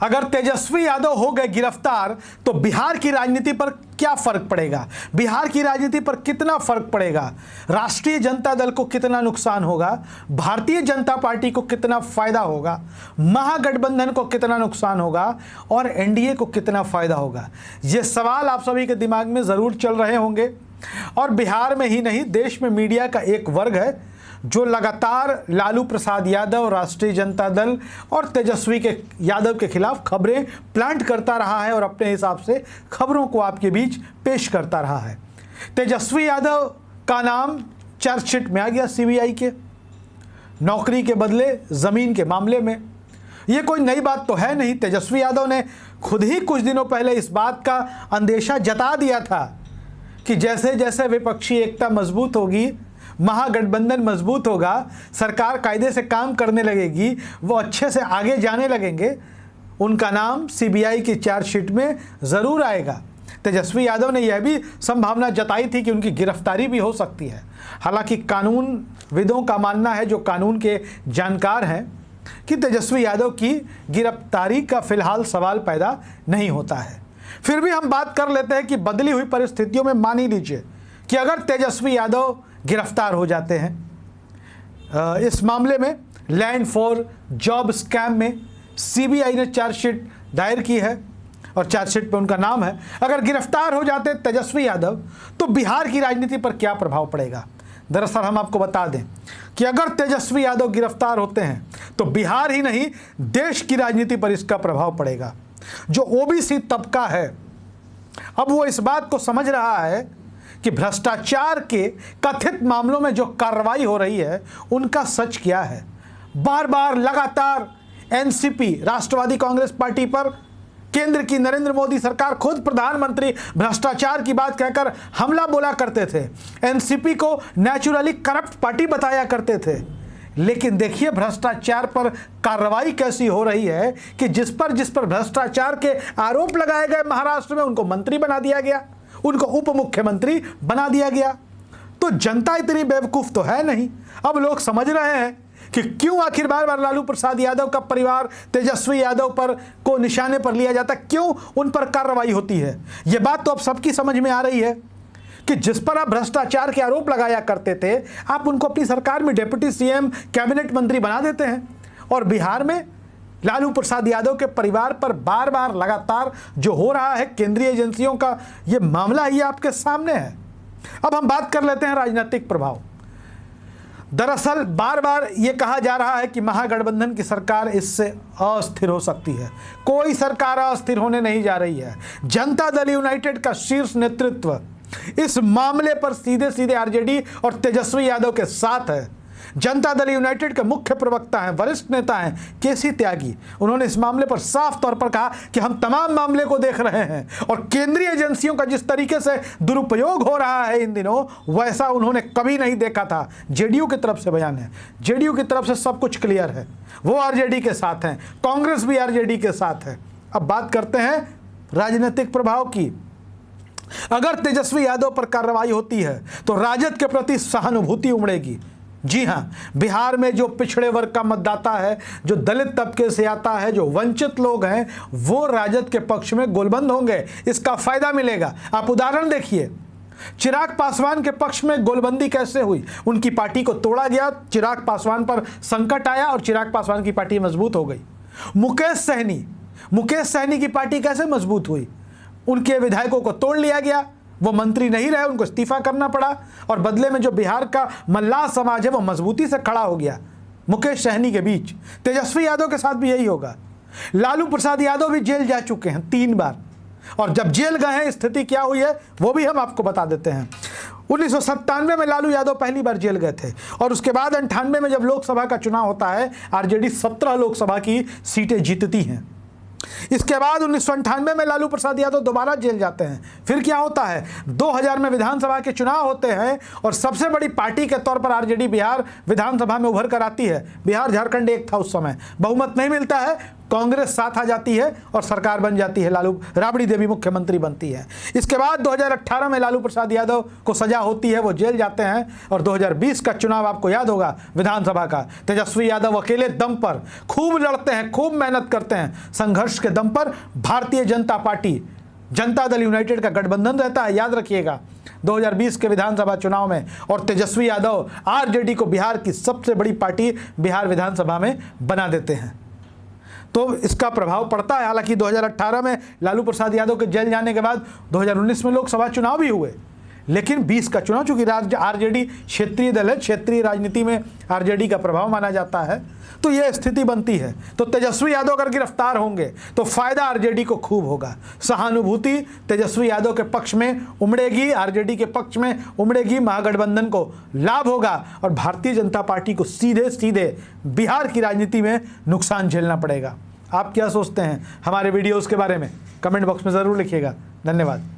अगर तेजस्वी यादव हो गए गिरफ्तार तो बिहार की राजनीति पर क्या फर्क पड़ेगा? बिहार की राजनीति पर कितना फर्क पड़ेगा? राष्ट्रीय जनता दल को कितना नुकसान होगा? भारतीय जनता पार्टी को कितना फायदा होगा? महागठबंधन को कितना नुकसान होगा? और एनडीए को कितना फायदा होगा? ये सवाल आप सभी के दिमाग में जरूर चल रहे होंगे। और बिहार में ही नहीं, देश में मीडिया का एक वर्ग है जो लगातार लालू प्रसाद यादव, राष्ट्रीय जनता दल और तेजस्वी के यादव के खिलाफ खबरें प्लांट करता रहा है और अपने हिसाब से खबरों को आपके बीच पेश करता रहा है। तेजस्वी यादव का नाम चार्जशीट में आ गया सीबीआई के, नौकरी के बदले जमीन के मामले में। ये कोई नई बात तो है नहीं। तेजस्वी यादव ने खुद ही कुछ दिनों पहले इस बात का अंदेशा जता दिया था कि जैसे जैसे विपक्षी एकता मजबूत होगी, महागठबंधन मजबूत होगा, सरकार कायदे से काम करने लगेगी, वो अच्छे से आगे जाने लगेंगे, उनका नाम सीबीआई की चार्जशीट में ज़रूर आएगा। तेजस्वी यादव ने यह भी संभावना जताई थी कि उनकी गिरफ्तारी भी हो सकती है। हालांकि कानूनविदों का मानना है, जो कानून के जानकार हैं, कि तेजस्वी यादव की गिरफ्तारी का फिलहाल सवाल पैदा नहीं होता है। फिर भी हम बात कर लेते हैं कि बदली हुई परिस्थितियों में मान ही लीजिए कि अगर तेजस्वी यादव गिरफ्तार हो जाते हैं इस मामले में, लैंड फॉर जॉब स्कैम में सीबीआई ने चार्जशीट दायर की है और चार्जशीट पे उनका नाम है। अगर गिरफ्तार हो जाते तेजस्वी यादव तो बिहार की राजनीति पर क्या प्रभाव पड़ेगा? दरअसल हम आपको बता दें कि अगर तेजस्वी यादव गिरफ्तार होते हैं तो बिहार ही नहीं, देश की राजनीति पर इसका प्रभाव पड़ेगा। जो ओबीसी तबका है, अब वो इस बात को समझ रहा है कि भ्रष्टाचार के कथित मामलों में जो कार्रवाई हो रही है उनका सच क्या है। बार बार लगातार एनसीपी, राष्ट्रवादी कांग्रेस पार्टी पर केंद्र की नरेंद्र मोदी सरकार, खुद प्रधानमंत्री भ्रष्टाचार की बात कहकर हमला बोला करते थे। एनसीपी को नेचुरली करप्ट पार्टी बताया करते थे। लेकिन देखिए भ्रष्टाचार पर कार्रवाई कैसी हो रही है कि जिस पर भ्रष्टाचार के आरोप लगाए गए महाराष्ट्र में, उनको मंत्री बना दिया गया, उनको उप मुख्यमंत्री बना दिया गया। तो जनता इतनी बेवकूफ तो है नहीं। अब लोग समझ रहे हैं कि क्यों आखिर बार बार लालू प्रसाद यादव का परिवार, तेजस्वी यादव पर को निशाने पर लिया जाता, क्यों उन पर कार्रवाई होती है। यह बात तो अब सबकी समझ में आ रही है कि जिस पर आप भ्रष्टाचार के आरोप लगाया करते थे, आप उनको अपनी सरकार में डिप्टी सीएम, कैबिनेट मंत्री बना देते हैं। और बिहार में लालू प्रसाद यादव के परिवार पर बार बार लगातार जो हो रहा है, केंद्रीय एजेंसियों का ये मामला ही आपके सामने है। अब हम बात कर लेते हैं राजनीतिक प्रभाव। दरअसल बार बार ये कहा जा रहा है कि महागठबंधन की सरकार इससे अस्थिर हो सकती है। कोई सरकार अस्थिर होने नहीं जा रही है। जनता दल यूनाइटेड का शीर्ष नेतृत्व इस मामले पर सीधे सीधे आरजेडी और तेजस्वी यादव के साथ है। जनता दल यूनाइटेड के मुख्य प्रवक्ता हैं, वरिष्ठ नेता हैं केसी त्यागी। उन्होंने इस मामले पर साफ तौर पर कहा कि हम तमाम मामले को देख रहे हैं और केंद्रीय एजेंसियों का जिस तरीके से दुरुपयोग हो रहा है इन दिनों, वैसा उन्होंने कभी नहीं देखा था। जेडीयू की तरफ से बयान है, जेडीयू की तरफ से सब कुछ क्लियर है, वो आरजेडी के साथ हैं, कांग्रेस भी आरजेडी के साथ है। अब बात करते हैं राजनीतिक प्रभाव की। अगर तेजस्वी यादव पर कार्रवाई होती है तो राजद के प्रति सहानुभूति उमड़ेगी। जी हाँ, बिहार में जो पिछड़े वर्ग का मतदाता है, जो दलित तबके से आता है, जो वंचित लोग हैं, वो राजद के पक्ष में गोलबंद होंगे, इसका फायदा मिलेगा। आप उदाहरण देखिए, चिराग पासवान के पक्ष में गोलबंदी कैसे हुई। उनकी पार्टी को तोड़ा गया, चिराग पासवान पर संकट आया और चिराग पासवान की पार्टी मजबूत हो गई। मुकेश सहनी की पार्टी कैसे मजबूत हुई? उनके विधायकों को तोड़ लिया गया, वो मंत्री नहीं रहे, उनको इस्तीफा करना पड़ा और बदले में जो बिहार का मल्लाह समाज है वो मजबूती से खड़ा हो गया मुकेश सहनी के बीच। तेजस्वी यादव के साथ भी यही होगा। लालू प्रसाद यादव भी जेल जा चुके हैं 3 बार, और जब जेल गए हैं स्थिति क्या हुई है वो भी हम आपको बता देते हैं। 1997 में लालू यादव पहली बार जेल गए थे और उसके बाद 98 में जब लोकसभा का चुनाव होता है, आरजेडी 17 लोकसभा की सीटें जीतती हैं। इसके बाद 1998 में लालू प्रसाद यादव दोबारा जेल जाते हैं। फिर क्या होता है, 2000 में विधानसभा के चुनाव होते हैं और सबसे बड़ी पार्टी के तौर पर आरजेडी बिहार विधानसभा में उभर कर आती है। बिहार झारखंड एक था उस समय, बहुमत नहीं मिलता है, कांग्रेस साथ आ जाती है और सरकार बन जाती है, राबड़ी देवी मुख्यमंत्री बनती है। इसके बाद 2018 में लालू प्रसाद यादव को सजा होती है, वो जेल जाते हैं और 2020 का चुनाव आपको याद होगा विधानसभा का, तेजस्वी यादव अकेले दम पर खूब लड़ते हैं, खूब मेहनत करते हैं, संघर्ष के दम पर भारतीय जनता पार्टी जनता दल यूनाइटेड का गठबंधन रहता है, याद रखिएगा 2020 के विधानसभा चुनाव में, और तेजस्वी यादव आरजेडी को बिहार की सबसे बड़ी पार्टी बिहार विधानसभा में बना देते हैं। तो इसका प्रभाव पड़ता है। हालांकि 2018 में लालू प्रसाद यादव के जेल जाने के बाद 2019 में लोकसभा चुनाव भी हुए, लेकिन 20 का चुनाव, चूंकि आरजेडी क्षेत्रीय दल है, क्षेत्रीय राजनीति में आरजेडी का प्रभाव माना जाता है, तो यह स्थिति बनती है। तो तेजस्वी यादव अगर गिरफ्तार होंगे तो फायदा आरजेडी को खूब होगा, सहानुभूति तेजस्वी यादव के पक्ष में उमड़ेगी, आरजेडी के पक्ष में उमड़ेगी, महागठबंधन को लाभ होगा और भारतीय जनता पार्टी को सीधे सीधे बिहार की राजनीति में नुकसान झेलना पड़ेगा। आप क्या सोचते हैं हमारे वीडियोस के बारे में? कमेंट बॉक्स में ज़रूर लिखिएगा। धन्यवाद।